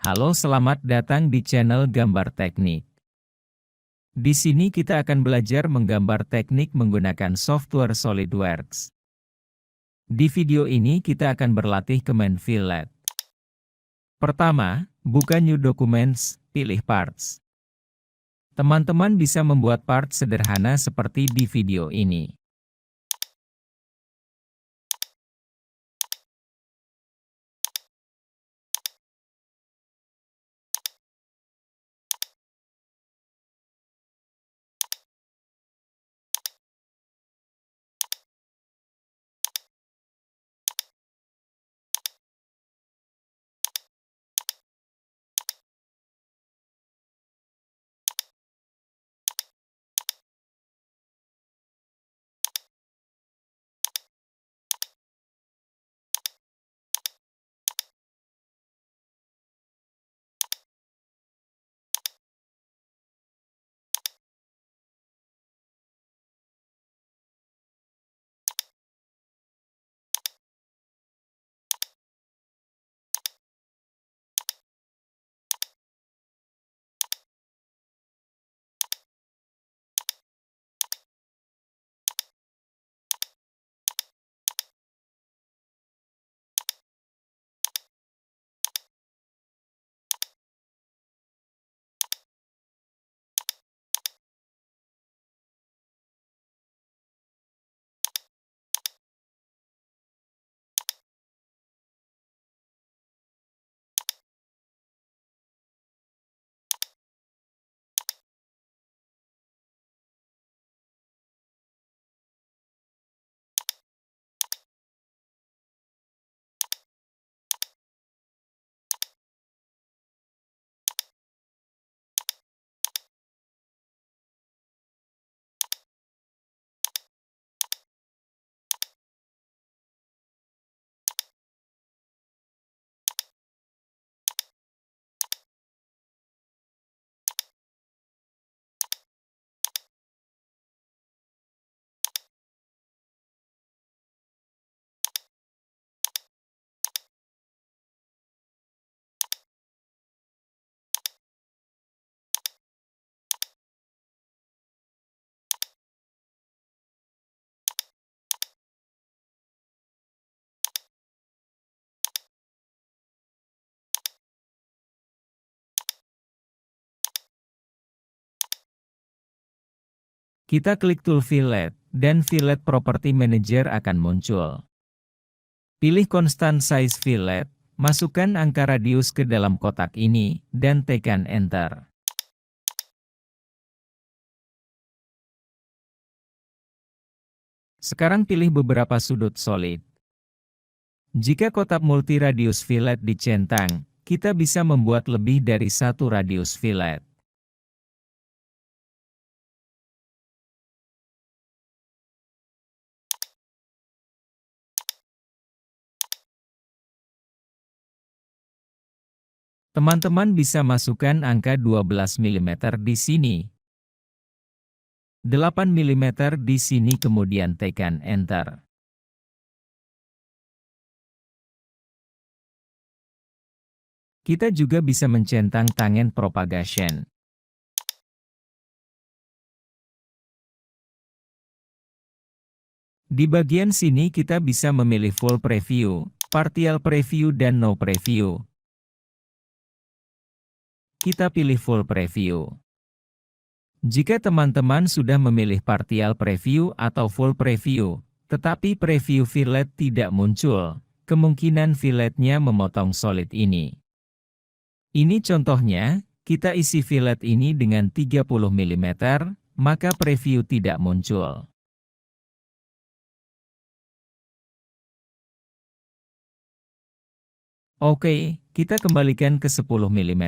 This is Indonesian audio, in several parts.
Halo, selamat datang di channel Gambar Teknik. Di sini kita akan belajar menggambar teknik menggunakan software SolidWorks. Di video ini kita akan berlatih command fillet. Pertama, buka New Documents, pilih Parts. Teman-teman bisa membuat part sederhana seperti di video ini. Kita klik tool fillet, dan fillet property manager akan muncul. Pilih constant size fillet, masukkan angka radius ke dalam kotak ini, dan tekan enter. Sekarang pilih beberapa sudut solid. Jika kotak multi-radius fillet dicentang, kita bisa membuat lebih dari satu radius fillet. Teman-teman bisa masukkan angka 12 mm di sini, 8 mm di sini, kemudian tekan enter. Kita juga bisa mencentang tangent propagation. Di bagian sini kita bisa memilih full preview, partial preview, dan no preview. Kita pilih full preview. Jika teman-teman sudah memilih partial preview atau full preview, tetapi preview fillet tidak muncul, kemungkinan filletnya memotong solid ini. Ini contohnya, kita isi fillet ini dengan 30 mm, maka preview tidak muncul. Oke, kita kembalikan ke 10 mm.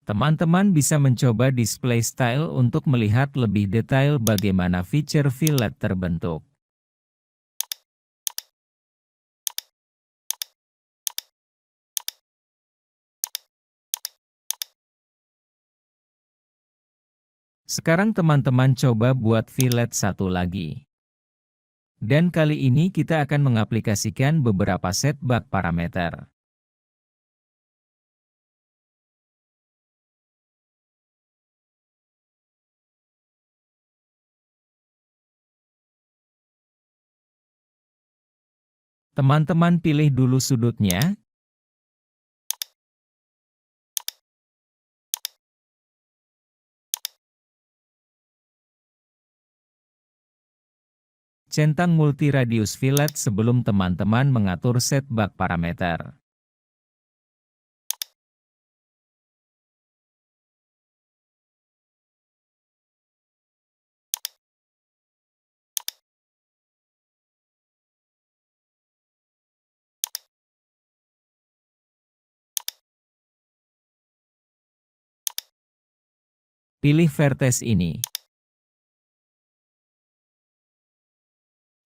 Teman-teman bisa mencoba display style untuk melihat lebih detail bagaimana feature fillet terbentuk. Sekarang teman-teman coba buat fillet satu lagi. Dan kali ini kita akan mengaplikasikan beberapa setback parameter. Teman-teman pilih dulu sudutnya. Centang multi-radius fillet sebelum teman-teman mengatur setback parameter. Pilih vertex ini.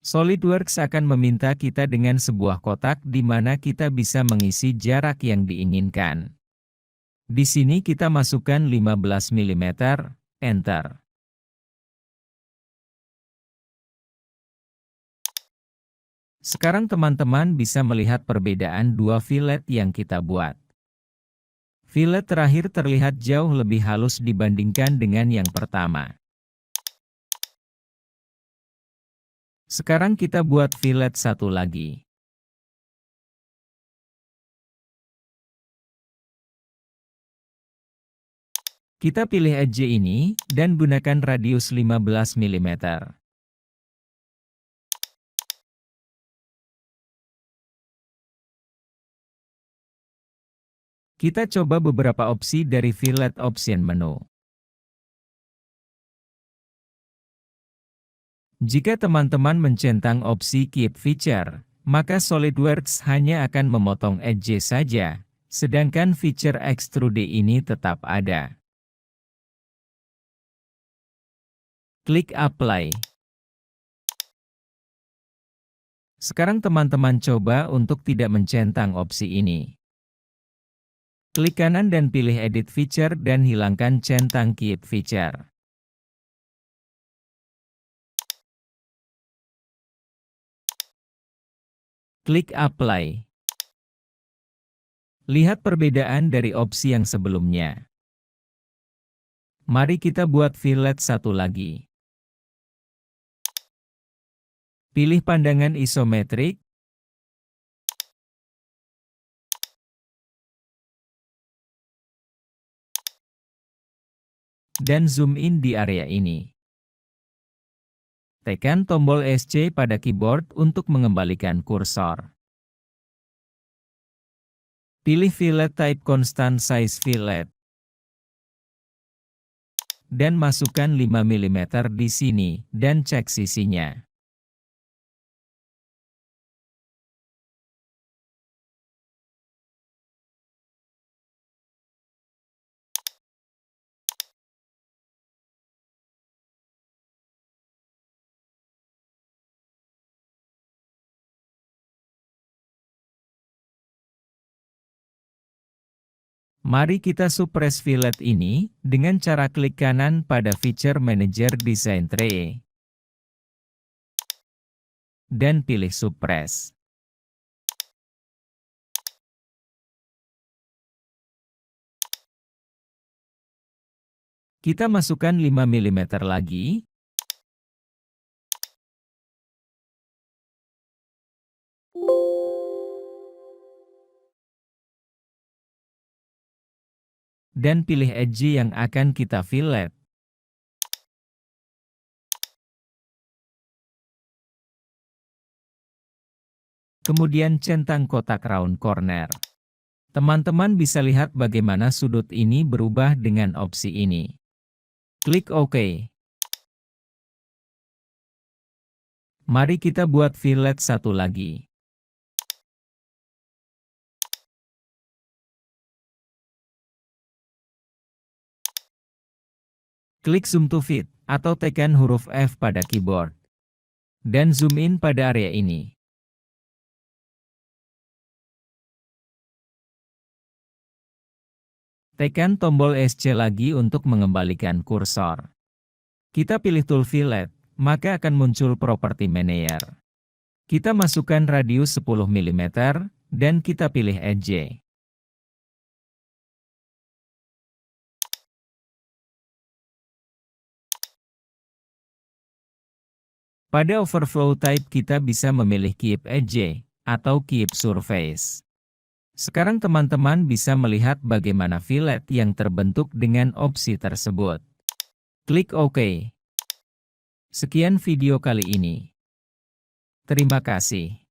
SolidWorks akan meminta kita dengan sebuah kotak di mana kita bisa mengisi jarak yang diinginkan. Di sini kita masukkan 15 mm, Enter. Sekarang teman-teman bisa melihat perbedaan dua fillet yang kita buat. Fillet terakhir terlihat jauh lebih halus dibandingkan dengan yang pertama. Sekarang kita buat fillet satu lagi. Kita pilih edge ini, dan gunakan radius 15 mm. Kita coba beberapa opsi dari fillet option menu. Jika teman-teman mencentang opsi Keep Feature, maka SolidWorks hanya akan memotong edge saja, sedangkan fitur Extrude ini tetap ada. Klik Apply. Sekarang teman-teman coba untuk tidak mencentang opsi ini. Klik kanan dan pilih Edit Feature dan hilangkan centang Keep Feature. Klik Apply. Lihat perbedaan dari opsi yang sebelumnya. Mari kita buat fillet satu lagi. Pilih pandangan isometrik. Dan zoom in di area ini. Tekan tombol SC pada keyboard untuk mengembalikan kursor. Pilih fillet type constant size fillet. Dan masukkan 5 mm di sini, dan cek sisinya. Mari kita suppress fillet ini dengan cara klik kanan pada Feature Manager Design Tree. Dan pilih suppress. Kita masukkan 5 mm lagi. Dan pilih edge yang akan kita fillet. Kemudian centang kotak round corner. Teman-teman bisa lihat bagaimana sudut ini berubah dengan opsi ini. Klik OK. Mari kita buat fillet satu lagi. Klik Zoom to Fit, atau tekan huruf F pada keyboard. Dan zoom in pada area ini. Tekan tombol SC lagi untuk mengembalikan kursor. Kita pilih tool fillet, maka akan muncul property manager. Kita masukkan radius 10 mm, dan kita pilih edge. Pada overflow type kita bisa memilih keep edge atau keep surface. Sekarang teman-teman bisa melihat bagaimana fillet yang terbentuk dengan opsi tersebut. Klik OK. Sekian video kali ini. Terima kasih.